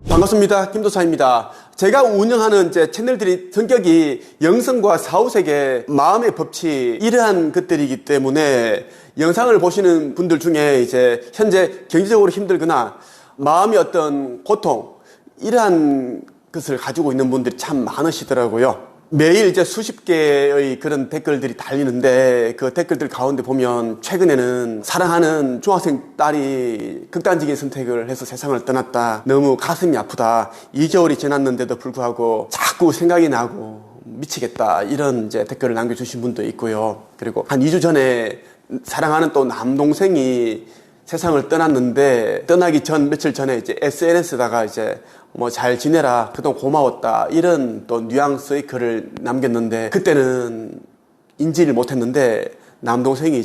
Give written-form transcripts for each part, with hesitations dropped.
반갑습니다. 김도사입니다. 제가 운영하는 채널들이 성격이 영성과 사후세계, 마음의 법칙 이러한 것들이기 때문에 영상을 보시는 분들 중에 현재 경제적으로 힘들거나 마음의 어떤 고통 이러한 것을 가지고 있는 분들이 참 많으시더라고요. 매일 수십 개의 그런 댓글들이 달리는데 그 댓글들 가운데 보면 최근에는 사랑하는 중학생 딸이 극단적인 선택을 해서 세상을 떠났다. 너무 가슴이 아프다. 2개월이 지났는데도 불구하고 자꾸 생각이 나고 미치겠다. 이런 댓글을 남겨주신 분도 있고요. 그리고 한 2주 전에 사랑하는 또 남동생이 세상을 떠났는데 떠나기 전 며칠 전에 SNS에다가 뭐 잘 지내라, 그동안 고마웠다, 이런 또 뉘앙스의 글을 남겼는데 그때는 인지를 못했는데 남동생이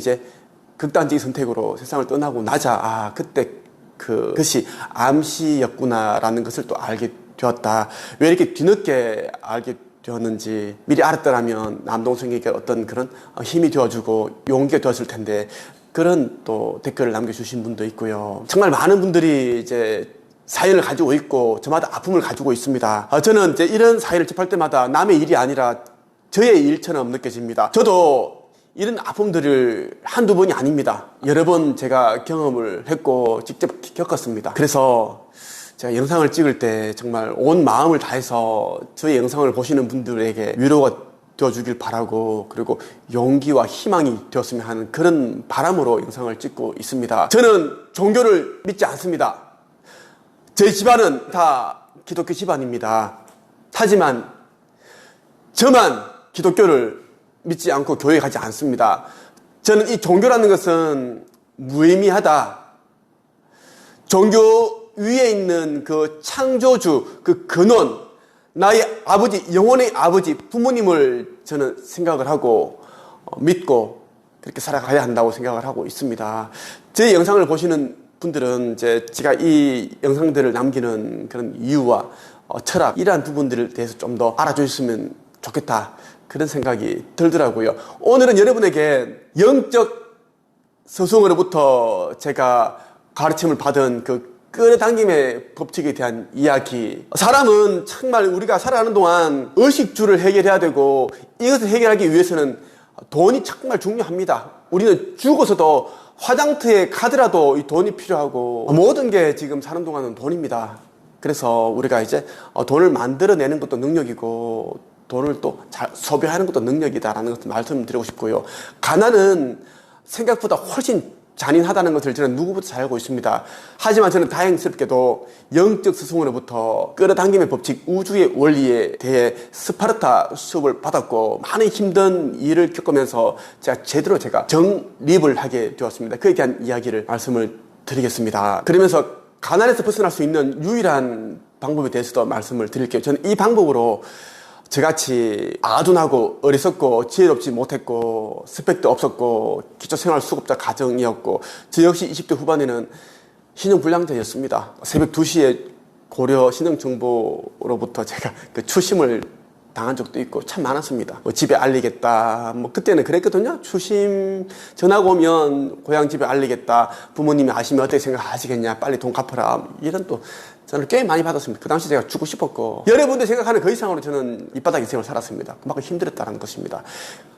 극단적인 선택으로 세상을 떠나고 나자 그때 그것이 암시였구나라는 것을 또 알게 되었다. 왜 이렇게 뒤늦게 알게 되었는지 미리 알았더라면 남동생에게 어떤 그런 힘이 되어주고 용기가 되었을 텐데 그런 또 댓글을 남겨주신 분도 있고요. 정말 많은 분들이 사연을 가지고 있고 저마다 아픔을 가지고 있습니다. 저는 이런 사연을 접할 때마다 남의 일이 아니라 저의 일처럼 느껴집니다. 저도 이런 아픔들을 한두 번이 아닙니다. 여러 번 제가 경험을 했고 직접 겪었습니다. 그래서 제가 영상을 찍을 때 정말 온 마음을 다해서 저의 영상을 보시는 분들에게 위로가 되어주길 바라고, 그리고 용기와 희망이 되었으면 하는 그런 바람으로 영상을 찍고 있습니다. 저는 종교를 믿지 않습니다. 저희 집안은 다 기독교 집안입니다. 하지만 저만 기독교를 믿지 않고 교회에 가지 않습니다. 저는 이 종교라는 것은 무의미하다. 종교 위에 있는 그 창조주, 그 근원, 나의 아버지, 영혼의 아버지, 부모님을 저는 생각을 하고 믿고 그렇게 살아가야 한다고 생각을 하고 있습니다. 제 영상을 보시는 분들은 제가 이 영상들을 남기는 그런 이유와 철학, 이러한 부분들에 대해서 좀 더 알아주셨으면 좋겠다, 그런 생각이 들더라고요. 오늘은 여러분에게 영적 스승으로부터 제가 가르침을 받은 그 끌어당김의 법칙에 대한 이야기. 사람은 정말 우리가 살아가는 동안 의식주를 해결해야 되고 이것을 해결하기 위해서는 돈이 정말 중요합니다. 우리는 죽어서도 화장터에 가더라도 이 돈이 필요하고 모든 게 지금 사는 동안은 돈입니다. 그래서 우리가 돈을 만들어내는 것도 능력이고 돈을 또 잘 소비하는 것도 능력이다라는 것을 말씀드리고 싶고요. 가난은 생각보다 훨씬 잔인하다는 것을 저는 누구보다 잘 알고 있습니다. 하지만 저는 다행스럽게도 영적 스승으로부터 끌어당김의 법칙, 우주의 원리에 대해 스파르타 수업을 받았고 많은 힘든 일을 겪으면서 제대로 정립을 하게 되었습니다. 그에 대한 이야기를 말씀을 드리겠습니다. 그러면서 가난에서 벗어날 수 있는 유일한 방법에 대해서도 말씀을 드릴게요. 저는 이 방법으로 저같이 아둔하고 어리석고 지혜롭지 못했고 스펙도 없었고 기초생활수급자 가정이었고 저 역시 20대 후반에는 신용불량자였습니다. 새벽 2시에 고려 신용정보로부터 제가 추심을 당한 적도 있고 참 많았습니다. 집에 알리겠다, 그때는 그랬거든요. 추심 전화가 오면 고향 집에 알리겠다, 부모님이 아시면 어떻게 생각하시겠냐, 빨리 돈 갚아라, 이런 또 저는 꽤 많이 받았습니다. 그 당시 제가 죽고 싶었고 여러분들 생각하는 그 이상으로 저는 밑바닥 인생을 살았습니다. 그만큼 힘들었다는 것입니다.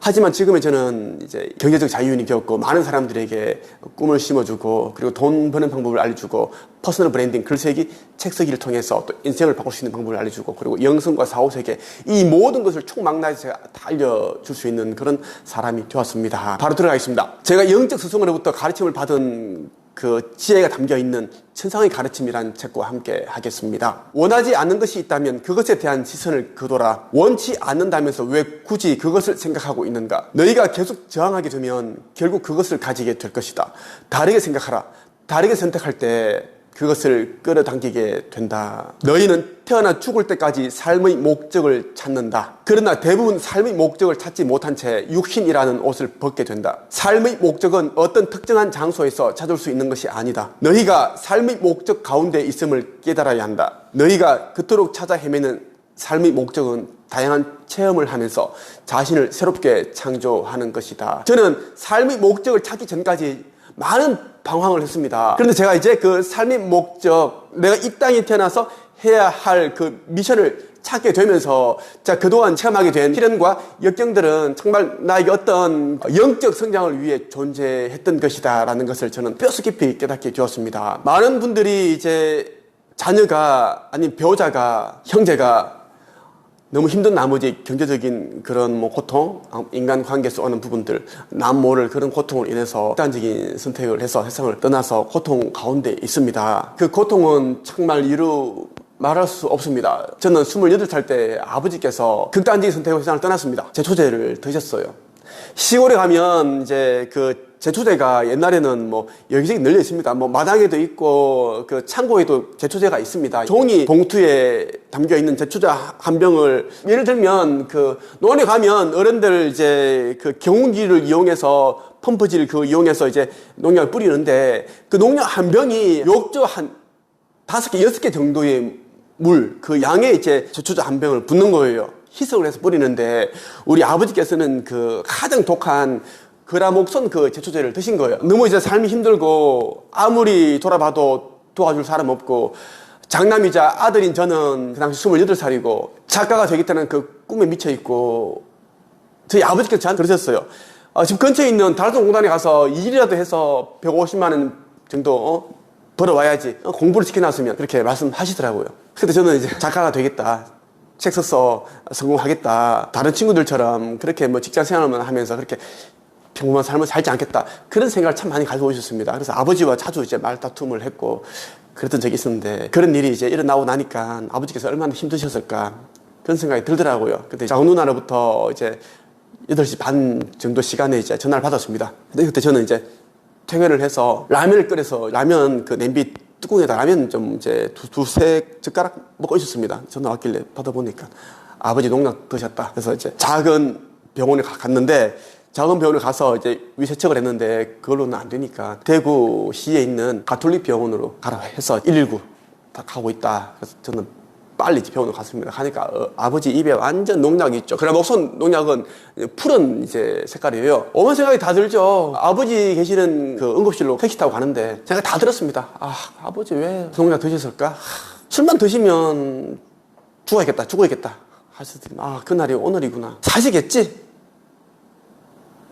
하지만 지금의 저는 경제적 자유인이 되었고 많은 사람들에게 꿈을 심어주고 그리고 돈 버는 방법을 알려주고 퍼스널 브랜딩, 글쓰기, 책 쓰기를 통해서 또 인생을 바꿀 수 있는 방법을 알려주고 그리고 영성과 사후세계 이 모든 것을 총망라해서 제가 다 알려줄 수 있는 그런 사람이 되었습니다. 바로 들어가겠습니다. 제가 영적 스승으로부터 가르침을 받은 그 지혜가 담겨있는 천상의 가르침이라는 책과 함께 하겠습니다. 원하지 않는 것이 있다면 그것에 대한 시선을 거둬라. 원치 않는다면서 왜 굳이 그것을 생각하고 있는가? 너희가 계속 저항하게 되면 결국 그것을 가지게 될 것이다. 다르게 생각하라. 다르게 선택할 때 그것을 끌어당기게 된다. 너희는 태어나 죽을 때까지 삶의 목적을 찾는다. 그러나 대부분 삶의 목적을 찾지 못한 채 육신이라는 옷을 벗게 된다. 삶의 목적은 어떤 특정한 장소에서 찾을 수 있는 것이 아니다. 너희가 삶의 목적 가운데 있음을 깨달아야 한다. 너희가 그토록 찾아 헤매는 삶의 목적은 다양한 체험을 하면서 자신을 새롭게 창조하는 것이다. 저는 삶의 목적을 찾기 전까지 많은 방황을 했습니다. 그런데 제가 이제 그 삶의 목적, 내가 이 땅에 태어나서 해야 할 그 미션을 찾게 되면서 자 그동안 체험하게 된 시련과 역경들은 정말 나에게 어떤 영적 성장을 위해 존재했던 것이다 라는 것을 저는 뼛속 깊이 깨닫게 되었습니다. 많은 분들이 이제 자녀가 아닌 배우자가 형제가 너무 힘든 나머지 경제적인 그런 뭐 고통, 인간관계에서 오는 부분들, 남 모를 그런 고통을 인해서 극단적인 선택을 해서 세상을 떠나서 고통 가운데 있습니다. 그 고통은 정말 말할 수 없습니다. 저는 28살 때 아버지께서 극단적인 선택으로 세상을 떠났습니다. 제초제를 드셨어요. 시골에 가면 이제 그 제초제가 옛날에는 뭐 여기저기 널려 있습니다. 뭐 마당에도 있고 그 창고에도 제초제가 있습니다. 종이 봉투에 담겨 있는 제초제 한 병을 예를 들면 그 논에 가면 어른들 이제 그 경운기를 이용해서 펌프질 그 이용해서 이제 농약을 뿌리는데 그 농약 한 병이 욕조 한 5개, 6개 정도의 물, 그 양의 이제 제초제 한 병을 붓는 거예요. 희석을 해서 뿌리는데 우리 아버지께서는 그 가장 독한 그라목손 그 제초제를 드신 거예요. 너무 이제 삶이 힘들고 아무리 돌아봐도 도와줄 사람 없고 장남이자 아들인 저는 그 당시 28살이고 작가가 되겠다는 그 꿈에 미쳐있고 저희 아버지께서 저한테 그러셨어요. 집 근처에 있는 달성공단에 가서 일이라도 해서 150만 원 정도 벌어와야지 공부를 시켜놨으면 그렇게 말씀하시더라고요. 근데 저는 이제 작가가 되겠다. 책 써서 성공하겠다. 다른 친구들처럼 그렇게 뭐 직장 생활만 하면서 그렇게 평범한 삶을 살지 않겠다. 그런 생각을 참 많이 가지고 오셨습니다. 그래서 아버지와 자주 이제 말다툼을 했고 그랬던 적이 있었는데 그런 일이 이제 일어나고 나니까 아버지께서 얼마나 힘드셨을까 그런 생각이 들더라고요. 그때 작은 누나로부터 이제 8시 반 정도 시간에 이제 전화를 받았습니다. 근데 그때 저는 이제 퇴근을 해서 라면을 끓여서 라면 그 냄비 뚜껑에다 라면 좀 이제 두세 젓가락 먹고 있었습니다. 전화 왔길래 받아보니까 아버지 농약 드셨다. 그래서 이제 작은 병원에 갔는데 작은 병원에 가서 이제 위세척을 했는데 그걸로는 안 되니까 대구시에 있는 가톨릭 병원으로 가라 해서 119 다 가고 있다. 그래서 저는 빨리 병원으로 갔습니다. 가니까 아버지 입에 완전 농약이 있죠. 그라목손 농약은 푸른 이제 색깔이에요. 오만 생각이 다 들죠. 아버지 계시는 그 응급실로 택시 타고 가는데 제가 다 들었습니다. 아버지 왜 농약 드셨을까? 술만 드시면 죽어야겠다 하시더니 그날이 오늘이구나. 사시겠지?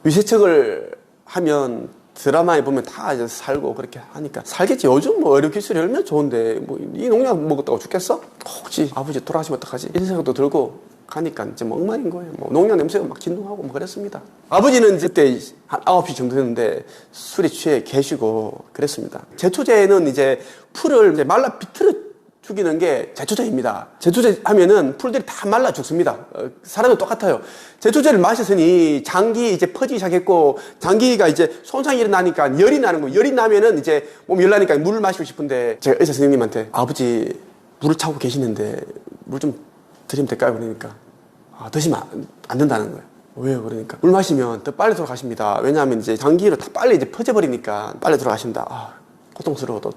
위세척을 하면 드라마에 보면 다 이제 살고 그렇게 하니까 살겠지. 요즘 뭐 의료 기술이 얼마나 좋은데 뭐 이 농약 먹었다고 죽겠어? 혹시 아버지 돌아가시면 어떡하지? 이런 생각도 들고 가니까 이제 뭐 엉망인 거예요. 뭐 농약 냄새가 막 진동하고 뭐 그랬습니다. 아버지는 그때 한 9시 정도 됐는데 술에 취해 계시고 그랬습니다. 제초제는 이제 풀을 이제 말라 비틀어 죽이는 게 제초제입니다. 제초제 하면은 풀들이 다 말라 죽습니다. 사람은 똑같아요. 제초제를 마셨으니 장기 이제 퍼지기 시작했고 장기가 이제 손상이 일어나니까 열이 나는 거예요. 열이 나면은 이제 몸이 열 나니까 물을 마시고 싶은데 제가 의사 선생님한테 아버지 물을 차고 계시는데 물 좀 드리면 될까요? 그러니까 드시면 안 된다는 거예요. 왜요? 그러니까 물 마시면 더 빨리 돌아가십니다. 왜냐하면 이제 장기로 다 빨리 이제 퍼져버리니까 빨리 돌아가신다. 고통스러워도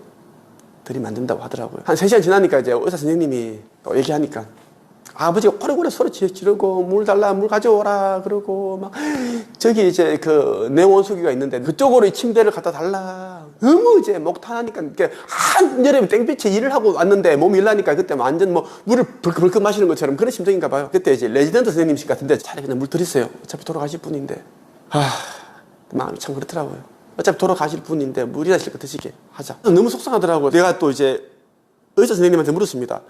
드리면 안 된다고 하더라고요. 한 3시간 지나니까 이제 의사 선생님이 또 얘기하니까 아버지가 오래오래 소리 지르고 물 달라 물 가져오라 그러고 막 저기 이제 그 내원수기가 있는데 그쪽으로 이 침대를 갖다 달라 너무 이제 목 타니까 한여름에 땡볕에 일을 하고 왔는데 몸이 일나니까 그때 완전 뭐 물을 벌컥벌컥 마시는 것처럼 그런 심정인가 봐요. 그때 이제 레지던트 선생님씩 같은데 차라리 그냥 물 드리세요. 어차피 돌아가실 분인데 마음이 참 그렇더라고요. 어차피 돌아가실 분인데 물이나 실컷 드시게 하자. 너무 속상하더라고요. 내가 또 이제 의사 선생님한테 물었습니다.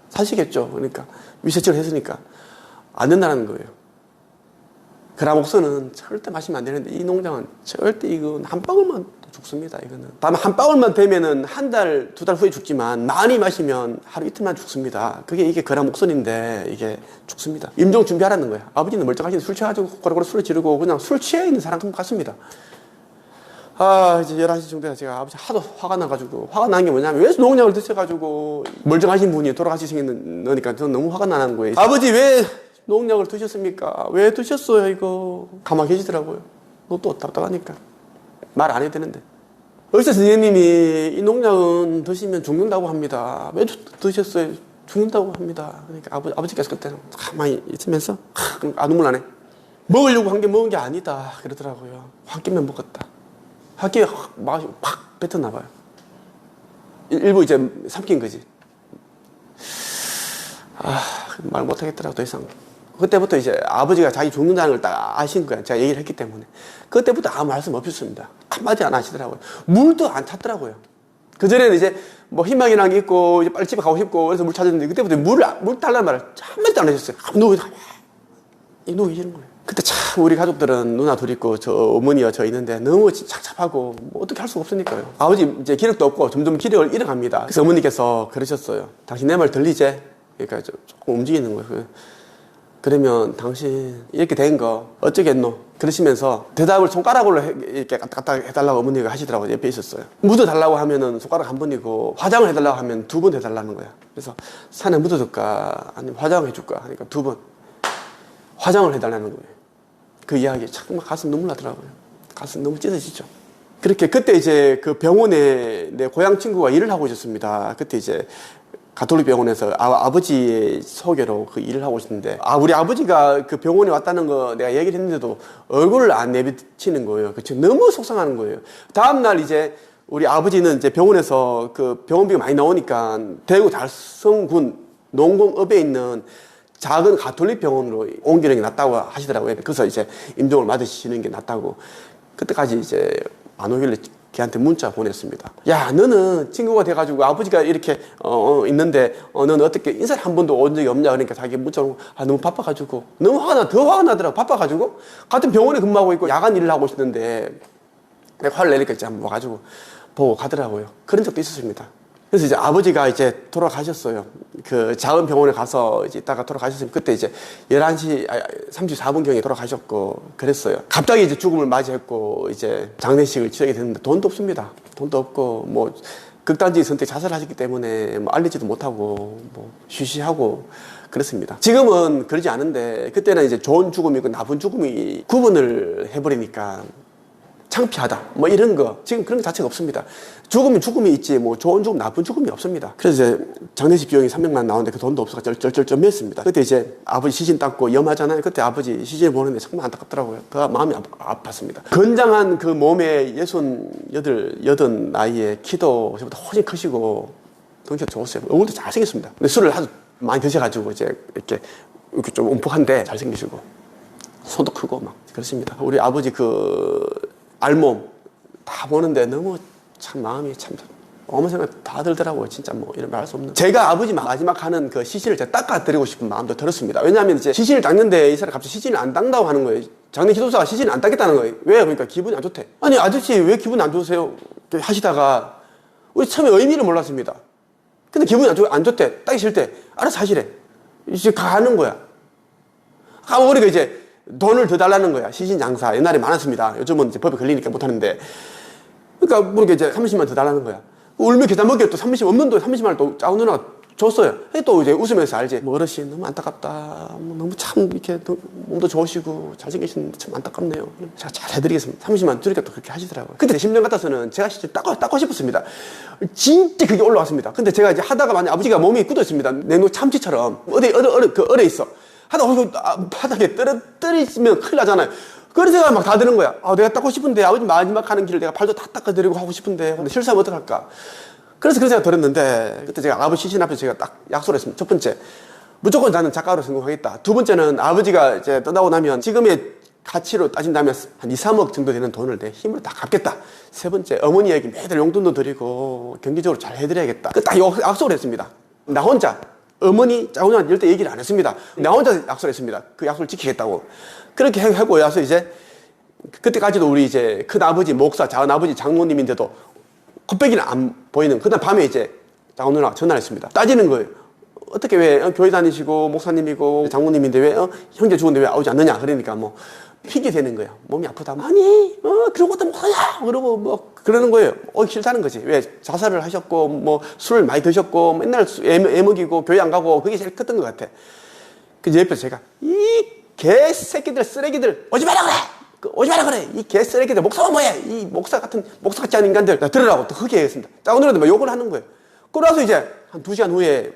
사시겠죠? 그러니까 위세척을 했으니까 안 된다는 거예요. 그라목선은 절대 마시면 안 되는데 이 농장은 절대 이건 한 방울만 죽습니다. 이거는 다만 한 방울만 되면은 한 달, 2달 후에 죽지만 많이 마시면 하루 이틀만 죽습니다. 이게 그라목선인데 이게 죽습니다. 임종 준비하라는 거예요. 아버지는 멀쩡하신데 술 취해가지고 고래고래 술을 지르고 그냥 술 취해 있는 사람 같습니다. 이제 11시 정도에 제가 아버지 하도 화가 나가지고, 화가 난 게 뭐냐면, 왜 농약을 드셔가지고, 멀쩡하신 분이 돌아가시는 거니까 저는 너무 화가 나는 거예요. 아버지 왜 농약을 드셨습니까? 왜 드셨어요, 이거? 가만히 계시더라고요. 너 또 답답하니까. 말 안 해도 되는데. 의사 선생님이 이 농약은 드시면 죽는다고 합니다. 왜 드셨어요? 죽는다고 합니다. 그러니까 아버지께서 그때는 가만히 있으면서, 눈물 나네. 먹으려고 한 게 먹은 게 아니다. 그러더라고요. 한 끼면 먹었다. 한 끼에 맛이 확 뱉었나 봐요. 일부 이제 삼킨 거지. 말 못하겠더라고, 더 이상. 그때부터 이제 아버지가 자기 죽는다는 걸 딱 아신 거야. 제가 얘기를 했기 때문에. 그때부터 아무 말씀 없었습니다. 한마디 안 하시더라고요. 물도 안 탔더라고요. 그전에는 이제 뭐 희망이란 게 있고, 이제 빨리 집에 가고 싶고, 그래서 물 찾았는데, 그때부터 물 달라는 말을 한마디도 안 하셨어요. 누구 이러는 거예요. 그때 참 우리 가족들은 누나 둘 있고, 저 어머니와 저 있는데 너무 착잡하고, 뭐 어떻게 할 수가 없으니까요. 아버지 이제 기력도 없고, 점점 기력을 잃어갑니다. 그래서 어머니께서 그러셨어요. 당신 내 말 들리지? 그러니까 조금 움직이는 거예요. 그러면 당신 이렇게 된 거 어쩌겠노? 그러시면서 대답을 손가락으로 이렇게 갖다 해달라고 어머니가 하시더라고요. 옆에 있었어요. 묻어달라고 하면은 손가락 한 번이고, 화장을 해달라고 하면 2번 해달라는 거야. 그래서 산에 묻어둘까 아니면 화장해줄까 하니까 2번 화장을 해달라는 거예요. 그 이야기 정말 가슴 눈물 나더라고요. 가슴 너무 찢어지죠. 그때 이제 그 병원에 내 고향 친구가 일을 하고 있었습니다. 그때 이제 가톨릭 병원에서 아버지의 소개로 그 일을 하고 있었는데, 우리 아버지가 그 병원에 왔다는 거 내가 얘기를 했는데도 얼굴을 안 내비치는 거예요. 너무 속상하는 거예요. 다음날 이제 우리 아버지는 이제 병원에서 그 병원비가 많이 나오니까 대구 달성군 농공읍에 있는 작은 가톨릭 병원으로 옮기는 게 낫다고 하시더라고요. 그래서 이제 임종을 맞으시는 게 낫다고. 그때까지 이제 안 오길래 걔한테 문자 보냈습니다. 야, 너는 친구가 돼가지고 아버지가 이렇게 있는데 너는 어떻게 인사를 한 번도 온 적이 없냐? 그러니까 자기 문자로 너무 바빠가지고 너무 더 화가 나더라고. 바빠가지고 같은 병원에 근무하고 있고 야간 일을 하고 있는데 내가 화를 내니까 이제 한번 와가지고 보고 가더라고요. 그런 적도 있었습니다. 그래서 이제 아버지가 이제 돌아가셨어요. 그 작은 병원에 가서 이제 있다가 돌아가셨으면 그때 이제 11시 34분경에 돌아가셨고 그랬어요. 갑자기 이제 죽음을 맞이했고 이제 장례식을 치르게 됐는데 돈도 없습니다. 돈도 없고 뭐 극단적인 선택 자살하셨기 때문에 뭐 알리지도 못하고 뭐 쉬쉬하고 그렇습니다. 지금은 그러지 않은데 그때는 이제 좋은 죽음이고 나쁜 죽음이 구분을 해버리니까 창피하다 뭐 이런 거 지금 그런 거 자체가 없습니다. 죽음이 죽음이 있지 뭐 좋은 죽음 나쁜 죽음이 없습니다. 그래서 이제 장례식 비용이 300만 나오는데 그 돈도 없어서 쩔쩔쩔쩔했습니다. 그때 이제 아버지 시신 닦고 염하잖아요. 그때 아버지 시신을 보는데 정말 안타깝더라고요. 그 마음이 아팠습니다. 건장한 그 몸에 80 나이에 키도 저보다 훨씬 크시고 덩치가 좋으세요. 얼굴도 잘생겼습니다. 근데 술을 아주 많이 드셔가지고 이제 이렇게 좀 움푹한데 잘생기시고 손도 크고 막 그렇습니다. 우리 아버지 그 알몸 다 보는데 너무 참 마음이 참 어머 생각 다 들더라고요. 진짜 뭐 이런 말 할 수 없는. 제가 아버지 마지막 하는 그 시신을 제가 닦아드리고 싶은 마음도 들었습니다. 왜냐하면 이제 시신을 닦는데 이 사람이 갑자기 시신을 안 닦는다고 하는 거예요. 장례 기도사가 시신을 안 닦겠다는 거예요. 왜? 그러니까 기분이 안 좋대. 아니 아저씨 왜 기분이 안 좋으세요? 하시다가 우리 처음에 의미를 몰랐습니다. 근데 기분이 안 좋대. 닦기 싫대. 알아서 하시래. 이제 가는 거야. 가버리니까 이제 돈을 더 달라는 거야. 시신 장사. 옛날에 많았습니다. 요즘은 이제 법에 걸리니까 못 하는데. 그러니까 모르게 이제 30만 더 달라는 거야. 울며 계단 먹기로 또 30 없는 돈에 30만 원 또 작은 누나가 줬어요. 또 이제 웃으면서 알지. 뭐 어르신 너무 안타깝다. 너무 참 이렇게 몸도 좋으시고 잘생기신 참 안타깝네요. 제가 잘 해드리겠습니다. 30만 원 주니까 또 그렇게 하시더라고요. 그때 심정 같아서는 제가 진짜 닦고 싶었습니다. 진짜 그게 올라왔습니다. 근데 제가 이제 하다가 만약 아버지가 몸이 굳어 있습니다. 냉동 참치처럼 얼어 있어. 하다 바닥에 떨어뜨리면 큰일 나잖아요. 그런 생각이 막 다 드는 거야. 내가 닦고 싶은데 아버지 마지막 하는 길을 내가 발도 다 닦아드리고 하고 싶은데 근데 실수하면 어떡할까. 그래서 그런 생각 들었는데 그때 제가 아버지 시신 앞에서 제가 딱 약속을 했습니다. 첫 번째, 무조건 나는 작가로 성공하겠다. 두 번째는 아버지가 이제 떠나고 나면 지금의 가치로 따진다면 한 2, 3억 정도 되는 돈을 내 힘으로 다 갚겠다. 세 번째, 어머니에게 매달 용돈도 드리고 경제적으로 잘 해드려야겠다. 딱 약속을 했습니다. 나 혼자. 어머니, 짜오냐한테 절대 얘기를 안 했습니다. 나 혼자 약속을 했습니다. 그 약속을 지키겠다고. 그렇게 하고 와서 이제, 그때까지도 우리 이제 큰아버지, 목사, 작은아버지, 장모님인데도 코빼기는 안 보이는, 그다음 밤에 이제 작은 누나가 전화를 했습니다. 따지는 거예요. 어떻게 왜 교회 다니시고 목사님이고 장모님인데 왜 형제 죽었는데 왜 오지 않느냐. 그러니까 뭐 핑계 대는 거야. 몸이 아프다. 아니 그러고 또 목사야. 그러고 뭐 그러는 거예요. 싫다는 거지. 왜 자살을 하셨고 뭐 술을 많이 드셨고 맨날 애먹이고 교회 안 가고 그게 제일 컸던 것 같아. 그 옆에서 제가 이 개새끼들 쓰레기들 오지 마라 그래. 오지 마라 그래. 이 개쓰레기들 목사가 뭐야. 이 목사 같지 않은 인간들 들으라고 또 크게 얘기했습니다. 자, 오늘은 막 욕을 하는 거예요. 그러고서 이제 한 2시간 후에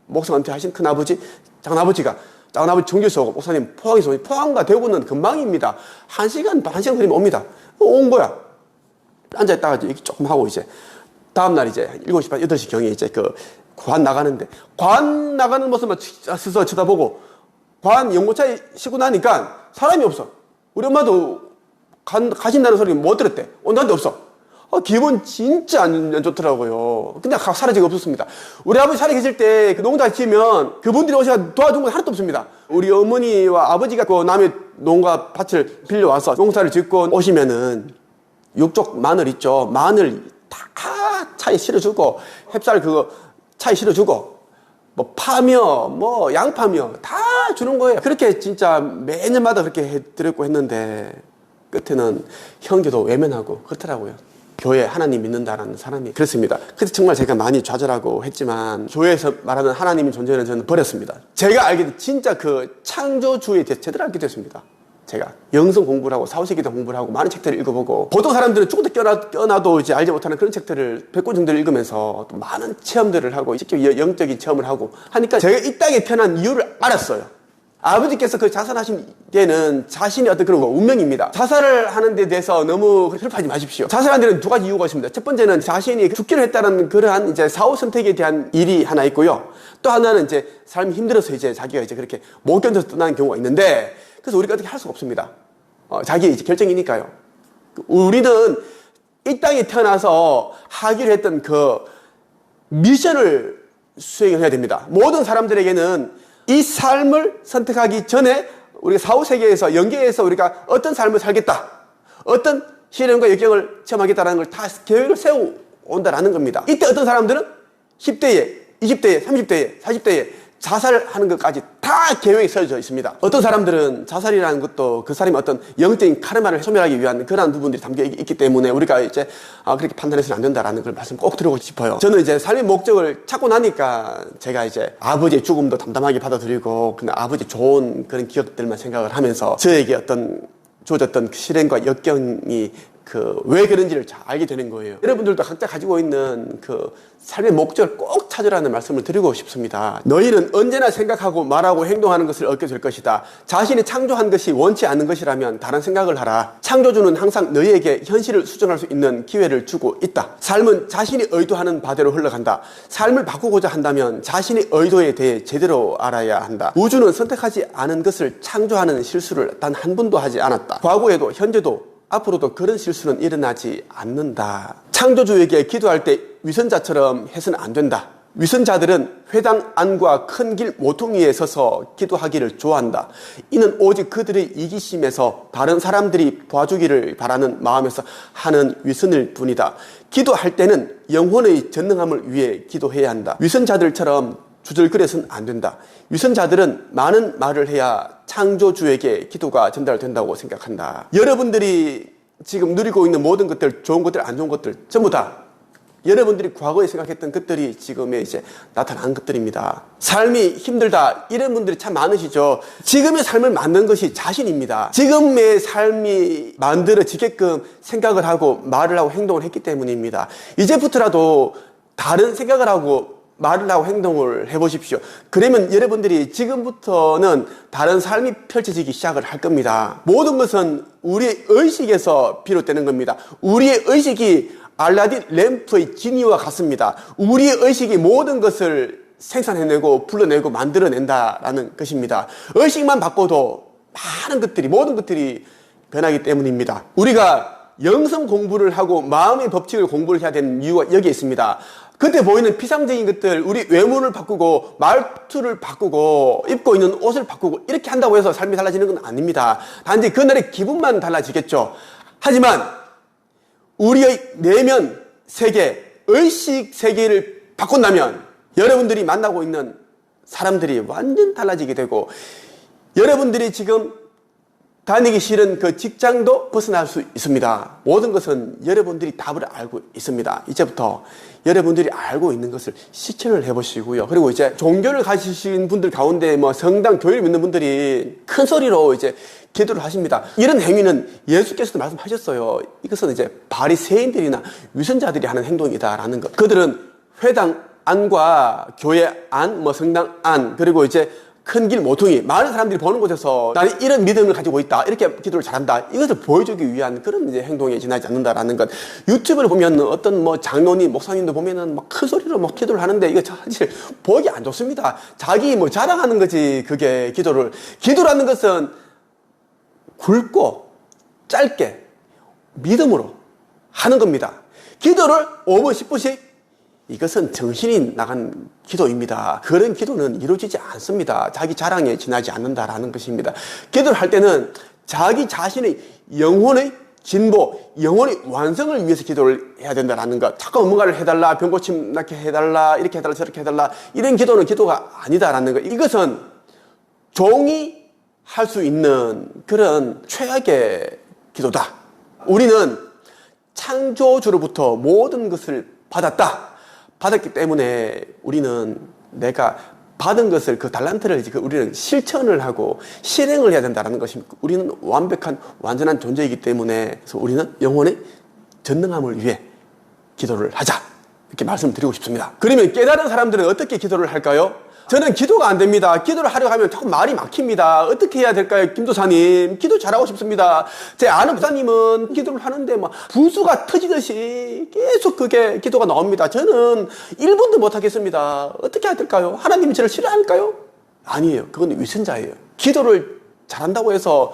목사가 은퇴하신 큰아버지, 작은아버지가 작은아버지 정주에서 오고 목사님 포항에서 오니 포항과 대구는 금방입니다. 1시간 걸리면 옵니다. 온 거야. 앉아있다가 이제 조금 하고 이제 다음날 이제 7시 반, 8시 경에 이제 관 나가는데 관 나가는 모습만 스스로 쳐다보고 관 연고차에 싣고 나니까 사람이 없어. 우리 엄마도 가신다는 소리 못 들었대. 온다는데 없어. 기분 진짜 안 좋더라고요. 그냥 사라지고 없었습니다. 우리 아버지 살아 계실 때 그 농사 지으면 그분들이 오셔서 도와준 건 하나도 없습니다. 우리 어머니와 아버지가 그 남의 농가 밭을 빌려와서 농사를 짓고 오시면은 육족 마늘 있죠. 마늘 다 차에 실어주고 햅쌀 그거 차에 실어주고 뭐 파며 뭐 양파며 다 주는 거예요. 그렇게 진짜 매년마다 그렇게 해드렸고 했는데 끝에는 형제도 외면하고 그렇더라고요. 교회 하나님 믿는다라는 사람이 그렇습니다. 그때 정말 제가 많이 좌절하고 했지만 교회에서 말하는 하나님의 존재는 저는 버렸습니다. 제가 알게 된 진짜 그 창조주에 대해 제대로 알게 됐습니다. 제가 영성 공부를 하고 사후세계도 공부를 하고 많은 책들을 읽어보고 보통 사람들은 조금 더 껴나도 이제 알지 못하는 그런 책들을 100권 정도를 읽으면서 또 많은 체험들을 하고 직접 영적인 체험을 하고 하니까 제가 이 땅에 태어난 이유를 알았어요. 아버지께서 그 자살하신 데는 자신의 어떤 그런 거 운명입니다. 자살을 하는 데 대해서 너무 슬퍼하지 마십시오. 자살하는 데는 2가지 이유가 있습니다. 첫 번째는 자신이 죽기로 했다는 그러한 이제 사후 선택에 대한 일이 하나 있고요. 또 하나는 이제 삶이 힘들어서 이제 자기가 이제 그렇게 못 견뎌서 떠나는 경우가 있는데 그래서 우리가 어떻게 할 수가 없습니다. 자기의 이제 결정이니까요. 우리는 이 땅에 태어나서 하기로 했던 그 미션을 수행을 해야 됩니다. 모든 사람들에게는 이 삶을 선택하기 전에 우리가 사후세계에서 연계해서 우리가 어떤 삶을 살겠다. 어떤 시련과 역경을 체험하겠다는 걸 다 계획을 세워온다라는 겁니다. 이때 어떤 사람들은 10대에, 20대에, 30대에, 40대에 자살하는 것까지 다 계획이 세워져 있습니다. 어떤 사람들은 자살이라는 것도 그 사람의 어떤 영적인 카르마를 소멸하기 위한 그러한 부분들이 담겨 있기 때문에 우리가 이제 그렇게 판단해서는 안 된다라는 걸 말씀 꼭 드리고 싶어요. 저는 이제 삶의 목적을 찾고 나니까 제가 이제 아버지의 죽음도 담담하게 받아들이고 그냥 아버지 좋은 그런 기억들만 생각을 하면서 저에게 어떤 주어졌던 시련과 역경이 왜 그런지를 잘 알게 되는 거예요. 여러분들도 각자 가지고 있는 그 삶의 목적을 꼭 찾으라는 말씀을 드리고 싶습니다. 너희는 언제나 생각하고 말하고 행동하는 것을 얻게 될 것이다. 자신이 창조한 것이 원치 않는 것이라면 다른 생각을 하라. 창조주는 항상 너희에게 현실을 수정할 수 있는 기회를 주고 있다. 삶은 자신이 의도하는 바대로 흘러간다. 삶을 바꾸고자 한다면 자신의 의도에 대해 제대로 알아야 한다. 우주는 선택하지 않은 것을 창조하는 실수를 단 한 번도 하지 않았다. 과거에도 현재도 앞으로도 그런 실수는 일어나지 않는다. 창조주에게 기도할 때 위선자처럼 해서는 안 된다. 위선자들은 회당 안과 큰 길 모퉁이에 서서 기도하기를 좋아한다. 이는 오직 그들의 이기심에서 다른 사람들이 봐주기를 바라는 마음에서 하는 위선일 뿐이다. 기도할 때는 영혼의 전능함을 위해 기도해야 한다. 위선자들처럼 주절거려서는 안 된다. 위선자들은 많은 말을 해야 창조주에게 기도가 전달된다고 생각한다. 여러분들이 지금 누리고 있는 모든 것들, 좋은 것들, 안 좋은 것들 전부 다 여러분들이 과거에 생각했던 것들이 지금에 이제 나타난 것들입니다. 삶이 힘들다 이런 분들이 참 많으시죠. 지금의 삶을 만든 것이 자신입니다. 지금의 삶이 만들어지게끔 생각을 하고 말을 하고 행동을 했기 때문입니다. 이제부터라도 다른 생각을 하고 말을 하고 행동을 해보십시오. 그러면 여러분들이 지금부터는 다른 삶이 펼쳐지기 시작을 할 겁니다. 모든 것은 우리의 의식에서 비롯되는 겁니다. 우리의 의식이 알라딘 램프의 지니와 같습니다. 우리의 의식이 모든 것을 생산해내고 불러내고 만들어낸다라는 것입니다. 의식만 바꿔도 많은 것들이 모든 것들이 변하기 때문입니다. 우리가 영성 공부를 하고 마음의 법칙을 공부를 해야 되는 이유가 여기에 있습니다. 그때 보이는 피상적인 것들, 우리 외모를 바꾸고 말투를 바꾸고 입고 있는 옷을 바꾸고 이렇게 한다고 해서 삶이 달라지는 건 아닙니다. 단지 그날의 기분만 달라지겠죠. 하지만 우리의 내면 세계, 의식 세계를 바꾼다면 여러분들이 만나고 있는 사람들이 완전 달라지게 되고, 여러분들이 지금 다니기 싫은 그 직장도 벗어날 수 있습니다. 모든 것은 여러분들이 답을 알고 있습니다. 이제부터 여러분들이 알고 있는 것을 실천을 해보시고요. 그리고 이제 종교를 가지신 분들 가운데 뭐 성당, 교회를 믿는 분들이 큰 소리로 이제 기도를 하십니다. 이런 행위는 예수께서도 말씀하셨어요. 이것은 이제 바리새인들이나 위선자들이 하는 행동이다라는 것. 그들은 회당 안과 교회 안, 뭐 성당 안, 그리고 이제 큰 길 모퉁이, 많은 사람들이 보는 곳에서 나는 이런 믿음을 가지고 있다, 이렇게 기도를 잘한다, 이것을 보여주기 위한 그런 이제 행동에 지나지 않는다라는 것. 유튜브를 보면 어떤 뭐 장로님, 목사님도 보면은 막 큰 소리로 막 기도를 하는데, 이거 사실 보기 안 좋습니다. 자기 뭐 자랑하는 거지, 그게 기도라는 것은 굵고 짧게 믿음으로 하는 겁니다. 기도를 5분, 10분씩, 이것은 정신이 나간 기도입니다. 그런 기도는 이루어지지 않습니다. 자기 자랑에 지나지 않는다라는 것입니다. 기도를 할 때는 자기 자신의 영혼의 진보, 영혼의 완성을 위해서 기도를 해야 된다는 것. 자꾸 뭔가를 해달라, 병 고침 낫게 해달라, 이렇게 해달라, 저렇게 해달라, 이런 기도는 기도가 아니다라는 것. 이것은 종이 할 수 있는 그런 최악의 기도다. 우리는 창조주로부터 모든 것을 받았기 때문에 우리는 내가 받은 것을, 그 달란트를 우리는 실천을 하고 실행을 해야 된다는 것입니다. 우리는 완벽한, 완전한 존재이기 때문에, 그래서 우리는 영혼의 전능함을 위해 기도를 하자, 이렇게 말씀드리고 싶습니다. 그러면 깨달은 사람들은 어떻게 기도를 할까요? 저는 기도가 안 됩니다. 기도를 하려고 하면 자꾸 말이 막힙니다. 어떻게 해야 될까요? 김도사님, 기도 잘하고 싶습니다. 제 아는 부사님은 기도를 하는데 막 분수가 터지듯이 계속 그게 기도가 나옵니다. 저는 1분도 못 하겠습니다. 어떻게 해야 될까요? 하나님이 저를 싫어할까요? 아니에요. 그건 위선자예요. 기도를 잘한다고 해서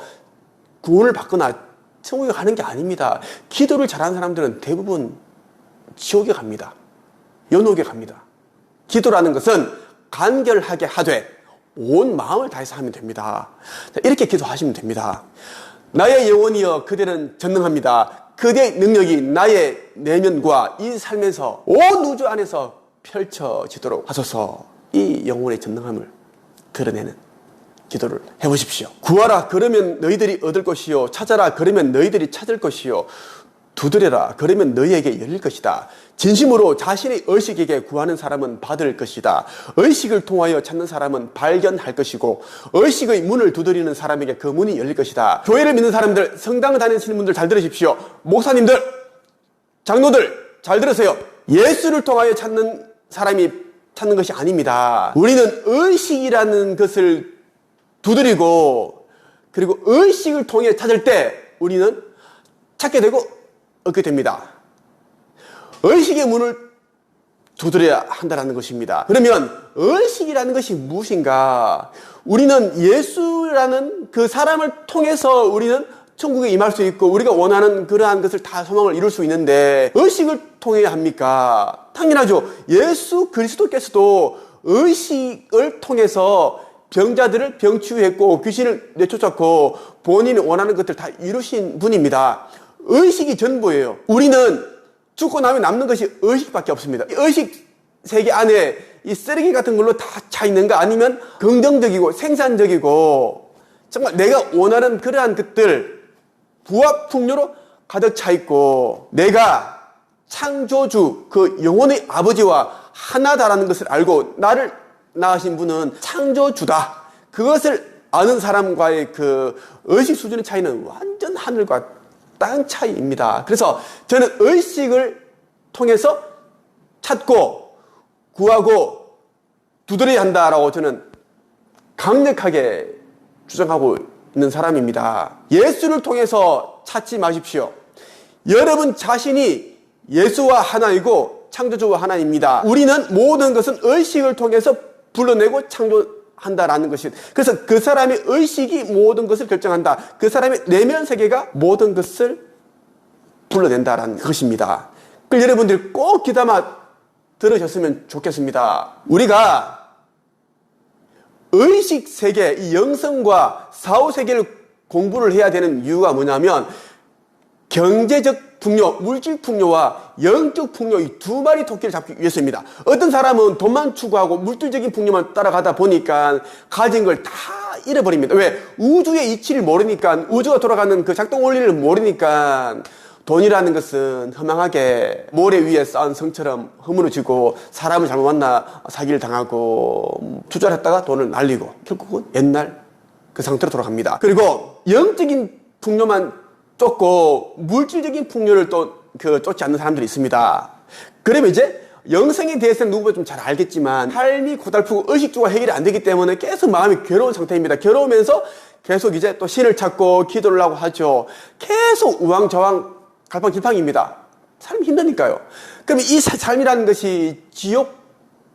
구원을 받거나 천국에 가는 게 아닙니다. 기도를 잘하는 사람들은 대부분 지옥에 갑니다. 연옥에 갑니다. 기도라는 것은 간결하게 하되 온 마음을 다해서 하면 됩니다. 이렇게 기도하시면 됩니다. 나의 영혼이여 그대는 전능합니다. 그대의 능력이 나의 내면과 이 삶에서 온 우주 안에서 펼쳐지도록 하소서. 이 영혼의 전능함을 드러내는 기도를 해보십시오. 구하라 그러면 너희들이 얻을 것이요, 찾아라 그러면 너희들이 찾을 것이요, 두드려라 그러면 너희에게 열릴 것이다. 진심으로 자신의 의식에게 구하는 사람은 받을 것이다. 의식을 통하여 찾는 사람은 발견할 것이고, 의식의 문을 두드리는 사람에게 그 문이 열릴 것이다. 교회를 믿는 사람들, 성당 다니시는 분들 잘 들으십시오. 목사님들, 장로들 잘 들으세요. 예수를 통하여 찾는 사람이 찾는 것이 아닙니다. 우리는 의식이라는 것을 두드리고, 그리고 의식을 통해 찾을 때 우리는 찾게 되고 얻게 됩니다. 의식의 문을 두드려야 한다는 것입니다. 그러면 의식이라는 것이 무엇인가? 우리는 예수라는 그 사람을 통해서 우리는 천국에 임할 수 있고, 우리가 원하는 그러한 것을 다 소망을 이룰 수 있는데, 의식을 통해야 합니까? 당연하죠. 예수 그리스도께서도 의식을 통해서 병자들을 병치유했고 귀신을 내쫓았고 본인이 원하는 것들 다 이루신 분입니다. 의식이 전부예요. 우리는 죽고 나면 남는 것이 의식밖에 없습니다. 의식 세계 안에 이 쓰레기 같은 걸로 다 차 있는가, 아니면 긍정적이고 생산적이고 정말 내가 원하는 그러한 것들, 부와 풍요로 가득 차 있고, 내가 창조주 그 영혼의 아버지와 하나다라는 것을 알고 나를 낳으신 분은 창조주다, 그것을 아는 사람과의 그 의식 수준의 차이는 완전 하늘과 땅 차이입니다. 그래서 저는 의식을 통해서 찾고 구하고 두드려야 한다라고 저는 강력하게 주장하고 있는 사람입니다. 예수를 통해서 찾지 마십시오. 여러분 자신이 예수와 하나이고 창조주와 하나입니다. 우리는 모든 것은 의식을 통해서 불러내고 창조한다라는 것이, 그래서 그 사람의 의식이 모든 것을 결정한다. 그 사람의 내면 세계가 모든 것을 불러낸다라는 것입니다. 그걸 여러분들이 꼭 귀담아 들으셨으면 좋겠습니다. 우리가 의식 세계, 이 영성과 사후 세계를 공부를 해야 되는 이유가 뭐냐면, 경제적 풍요, 물질 풍요와 영적 풍요 이 두 마리 토끼를 잡기 위해서입니다. 어떤 사람은 돈만 추구하고 물질적인 풍요만 따라가다 보니까 가진 걸 다 잃어버립니다. 왜? 우주의 이치를 모르니까, 우주가 돌아가는 그 작동 원리를 모르니까 돈이라는 것은 허망하게 모래 위에 쌓은 성처럼 허물어지고 사람을 잘못 만나 사기를 당하고 투자를 했다가 돈을 날리고 결국은 옛날 그 상태로 돌아갑니다. 그리고 영적인 풍요만 쫓고 물질적인 풍요를 또 쫓지 않는 사람들이 있습니다. 그러면 이제 영생에 대해서는 누구보다 좀 잘 알겠지만 삶이 고달프고 의식주가 해결이 안 되기 때문에 계속 마음이 괴로운 상태입니다. 괴로우면서 계속 이제 또 신을 찾고 기도를 하고 하죠. 계속 우왕좌왕 갈팡질팡입니다. 삶이 힘드니까요. 그럼 이 삶이라는 것이 지옥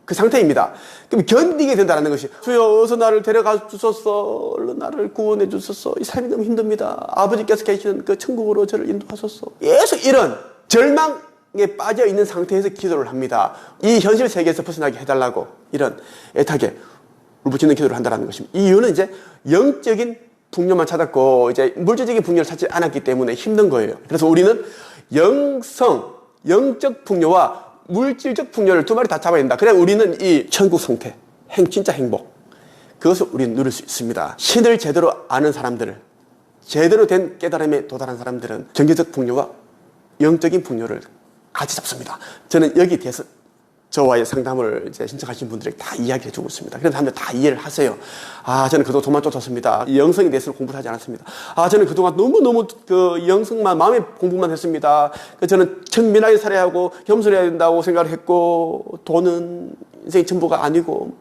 그 상태입니다. 그럼 견디게 된다는 것이 주여 어서 나를 데려가 주소서, 얼른 나를 구원해 주소서, 이 삶이 너무 힘듭니다. 아버지께서 계시는 그 천국으로 저를 인도하소서. 계속 이런 절망에 빠져 있는 상태에서 기도를 합니다. 이 현실 세계에서 벗어나게 해달라고 이런 애타게 울부짖는 기도를 한다는 것입니다. 이 이유는 이제 영적인 풍요만 찾았고 이제 물질적인 풍요를 찾지 않았기 때문에 힘든 거예요. 그래서 우리는 영적 풍요와 물질적 풍요를 두 마리 다 잡아야 된다. 그래야 우리는 이 천국 상태, 진짜 행복, 그것을 우리는 누릴 수 있습니다. 신을 제대로 아는 사람들을, 제대로 된 깨달음에 도달한 사람들은 경제적 풍요와 영적인 풍요를 같이 잡습니다. 저는 여기에 대해서 저와의 상담을 이제 신청하신 분들에게 다 이야기해 주고 있습니다. 그래서 사람들 다 이해를 하세요. 저는 그동안 돈만 쫓았습니다. 영성에 대해서는 공부를 하지 않았습니다. 저는 그동안 너무너무 그 영성만, 마음의 공부만 했습니다. 저는 청민하게 살아야 하고 겸손해야 된다고 생각을 했고, 돈은 인생의 전부가 아니고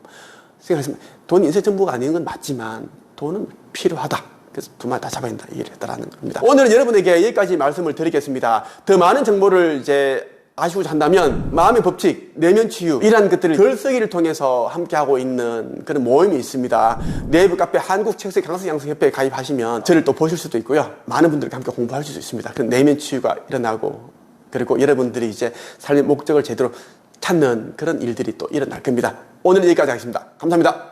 생각했습니다. 돈이 인생의 전부가 아닌 건 맞지만 돈은 필요하다. 그래서 두 마리 다 잡아야 된다. 얘기를 했다라는 겁니다. 오늘은 여러분에게 여기까지 말씀을 드리겠습니다. 더 많은 정보를 이제 아시고자 한다면 마음의 법칙, 내면 치유 이런 것들을 글쓰기를 통해서 함께하고 있는 그런 모임이 있습니다. 네이버 카페 한국책쓰기 강성양성협회에 가입하시면 저를 또 보실 수도 있고요. 많은 분들과 함께 공부할 수도 있습니다. 그런 내면 치유가 일어나고, 그리고 여러분들이 이제 삶의 목적을 제대로 찾는 그런 일들이 또 일어날 겁니다. 오늘 여기까지 하겠습니다. 감사합니다.